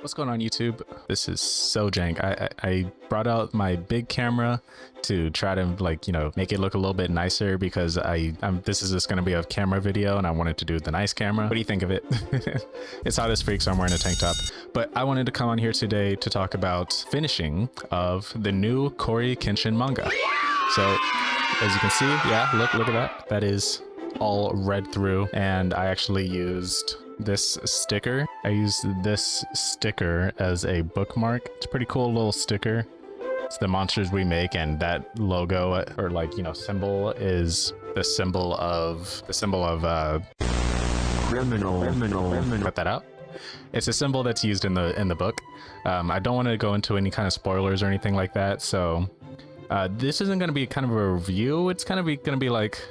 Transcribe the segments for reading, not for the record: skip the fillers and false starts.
What's going on, YouTube? This is so jank. I brought out my big camera to try to, like, you know, make it look a little bit nicer because this is just going to be a camera video and I wanted to do the nice camera. What do you think of it? It's hot as freak, so I'm wearing a tank top. But I wanted to come on here today to talk about finishing of the new CoryxKenshin manga. So as you can see, yeah, look at that. That is all read through, and I actually used this sticker. I used this sticker as a bookmark. It's a pretty cool little sticker. It's the monsters we make, and that logo, or like, you know, symbol is the symbol of criminal. Cut that out. It's a symbol that's used in the book. I don't want to go into any kind of spoilers or anything like that, so this isn't going to be kind of a review. It's kind of going to be like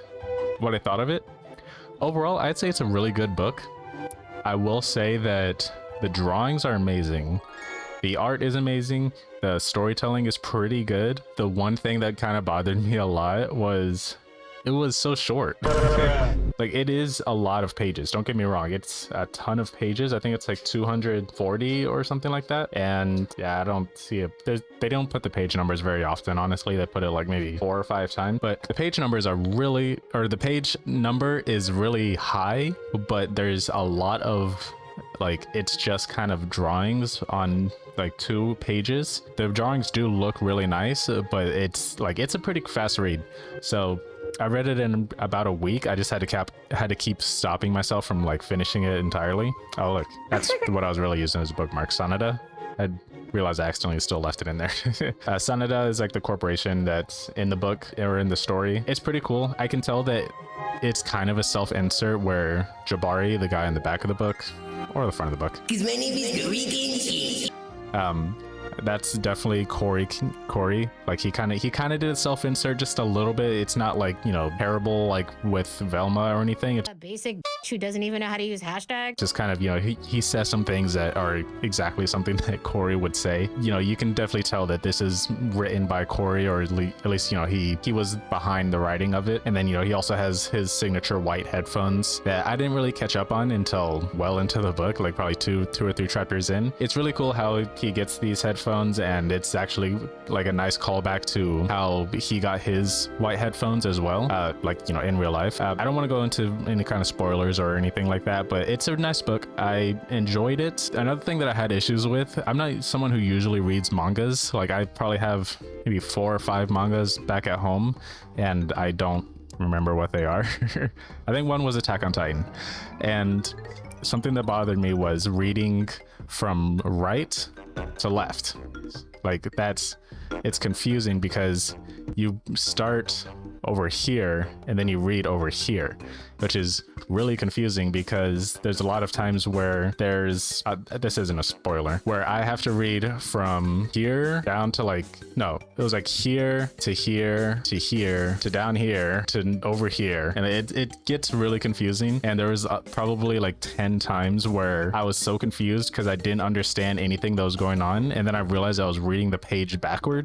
what I thought of it. Overall, I'd say it's a really good book. I will say that the drawings are amazing. The art is amazing. The storytelling is pretty good. The one thing that kind of bothered me a lot was it was so short. Like, it is a lot of pages, don't get me wrong, it's a ton of pages. I think it's like 240 or something like that. And yeah, I don't see it. They don't put the page numbers very often, honestly. They put it like maybe 4 or 5 times, but the page numbers are really, or the page number is really high, but there's a lot of, like, it's just kind of drawings on like 2 pages. The drawings do look really nice, but it's like, it's a pretty fast read. So I read it in about a week. I just had to keep stopping myself from like finishing it entirely. Oh look, that's what I was really using as a bookmark. Sanada. I realized I accidentally still left it in there. Sanada is like the corporation that's in the book or in the story. It's pretty cool. I can tell that it's kind of a self-insert where Jabari, the guy in the back of the book, or the front of the book. Because my name is CoryxKenshin's. That's definitely Cory. Like, he kind of did a self-insert just a little bit. It's not like, you know, terrible like with Velma or anything. It's a basic who doesn't even know how to use hashtags. Just kind of, you know, he says some things that are exactly something that Cory would say. You know, you can definitely tell that this is written by Cory, or at least, you know, he was behind the writing of it. And then, you know, he also has his signature white headphones that I didn't really catch up on until well into the book, like probably two or three chapters in. It's really cool how he gets these headphones, and it's actually like a nice callback to how he got his white headphones as well, like, you know, in real life. I don't want to go into any kind of spoilers or anything like that, but it's a nice book. I enjoyed it. Another thing that I had issues with, I'm not someone who usually reads mangas. Like, I probably have maybe 4 or 5 mangas back at home, and I don't remember what they are. I think one was Attack on Titan, and something that bothered me was reading from right to left. Like, it's confusing because you start over here and then you read over here, which is really confusing because there's a lot of times where there's this isn't a spoiler, where I have to read from here down to, like, no, it was like here to here to here to down here to over here, and it gets really confusing. And there was probably like 10 times where I was so confused because I didn't understand anything that was going on, and then I realized I was reading the page backwards.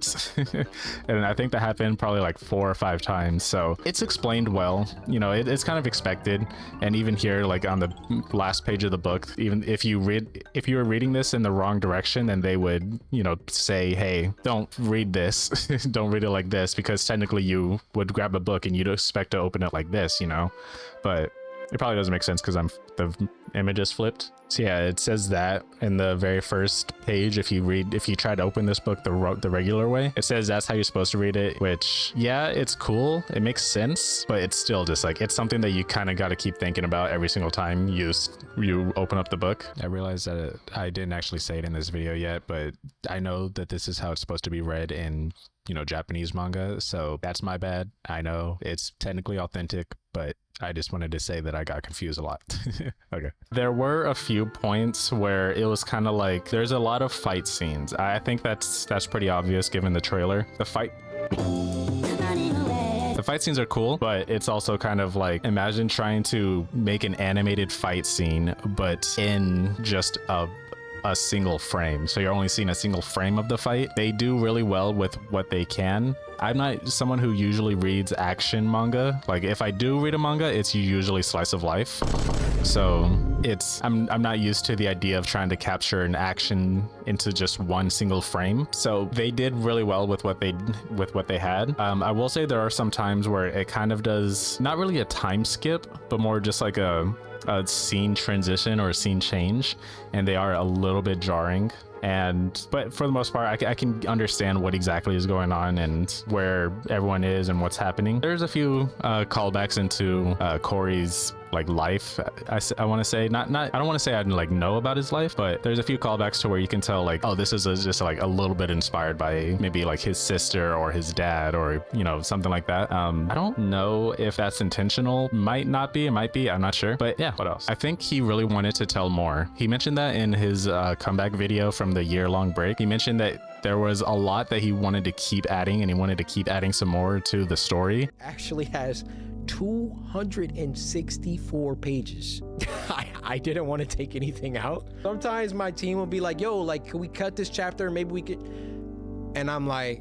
And I think that happened probably like 4 or 5 times. So it's explained well, you know, it's kind of expected. And even here, like on the last page of the book, even if you were reading this in the wrong direction, then they would, you know, say, hey, don't read this. Don't read it like this, because technically you would grab a book and you'd expect to open it like this, you know. But it probably doesn't make sense because the image is flipped. So yeah, it says that in the very first page. If you try to open this book the regular way, it says that's how you're supposed to read it, which, yeah, it's cool, it makes sense, but it's still just like, it's something that you kind of got to keep thinking about every single time you open up the book. I realized that I didn't actually say it in this video yet, but I know that this is how it's supposed to be read in, you know, Japanese manga, so that's my bad. I know it's technically authentic, but I just wanted to say that I got confused a lot. Okay. There were a few points where it was kind of like, there's a lot of fight scenes. I think that's pretty obvious given the trailer. The fight scenes are cool, but it's also kind of like, imagine trying to make an animated fight scene, but in just a single frame. So you're only seeing a single frame of the fight. They do really well with what they can. I'm not someone who usually reads action manga. Like, if I do read a manga, it's usually slice of life. So I'm not used to the idea of trying to capture an action into just one single frame. So they did really well with what they had. I will say there are some times where it kind of does not really a time skip, but more just like a scene transition or a scene change, and they are a little bit jarring. But for the most part, I can understand what exactly is going on and where everyone is and what's happening. There's a few callbacks into Cory's like life. I want to say not I don't want to say I like know about his life, but there's a few callbacks to where you can tell like, oh, this is just like a little bit inspired by maybe like his sister or his dad or something like that. I don't know if that's intentional. Might not be, it might be, I'm not sure. But yeah, what else? I think he really wanted to tell more. He mentioned that in his comeback video from the year-long break. He mentioned that there was a lot that he wanted to keep adding, and he wanted to keep adding some more to the story. Actually has 264 pages. I didn't want to take anything out. Sometimes my team will be like, yo, like, can we cut this chapter? Maybe we could. And I'm like,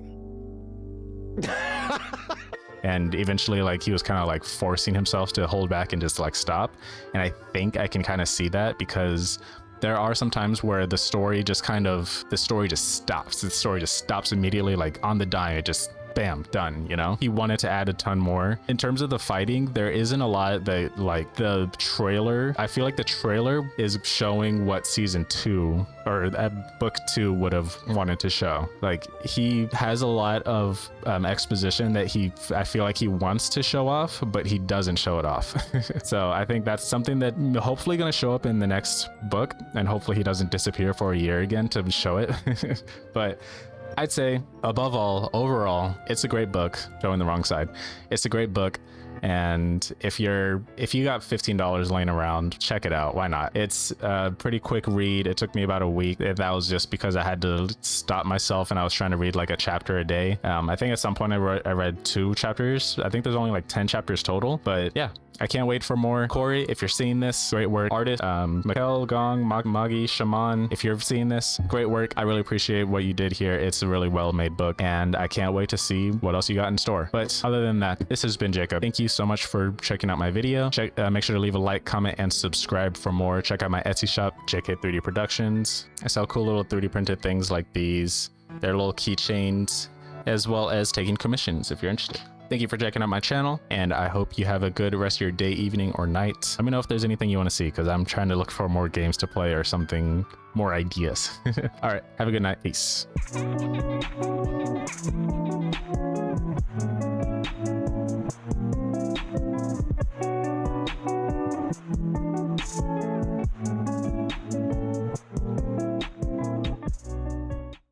and eventually like he was kind of like forcing himself to hold back and just like stop. And I think I can kind of see that, because there are some times where the story just stops. The story just stops immediately, like on the dime. It just bam, done. He wanted to add a ton more. In terms of the fighting, there isn't a lot that, like, the trailer, I feel like the trailer is showing what season 2 or book 2 would have wanted to show. Like, he has a lot of exposition that I feel like he wants to show off, but he doesn't show it off. So I think that's something that hopefully going to show up in the next book, and hopefully he doesn't disappear for a year again to show it. But I'd say, above all, overall, it's a great book. Going the wrong side. It's a great book. And if you got $15 laying around, check it out. Why not? It's a pretty quick read. It took me about a week. That was just because I had to stop myself and I was trying to read like a chapter a day. I think at some point I read 2 chapters. I think there's only like 10 chapters total. But yeah, I can't wait for more. Cory, if you're seeing this, great work. Artist, Mikkel, Gong, Magi, Shaman, if you're seeing this, great work. I really appreciate what you did here. It's a really well-made book, and I can't wait to see what else you got in store. But other than that, this has been Jaakeup. Thank you so much for checking out my video. Make sure to leave a like, comment, and subscribe for more. Check out my Etsy shop, JK3D Productions. I sell cool little 3D printed things like these. They're little keychains, as well as taking commissions if you're interested. Thank you for checking out my channel, and I hope you have a good rest of your day, evening, or night. Let me know if there's anything you want to see, because I'm trying to look for more games to play or something, more ideas. All right, have a good night. Peace.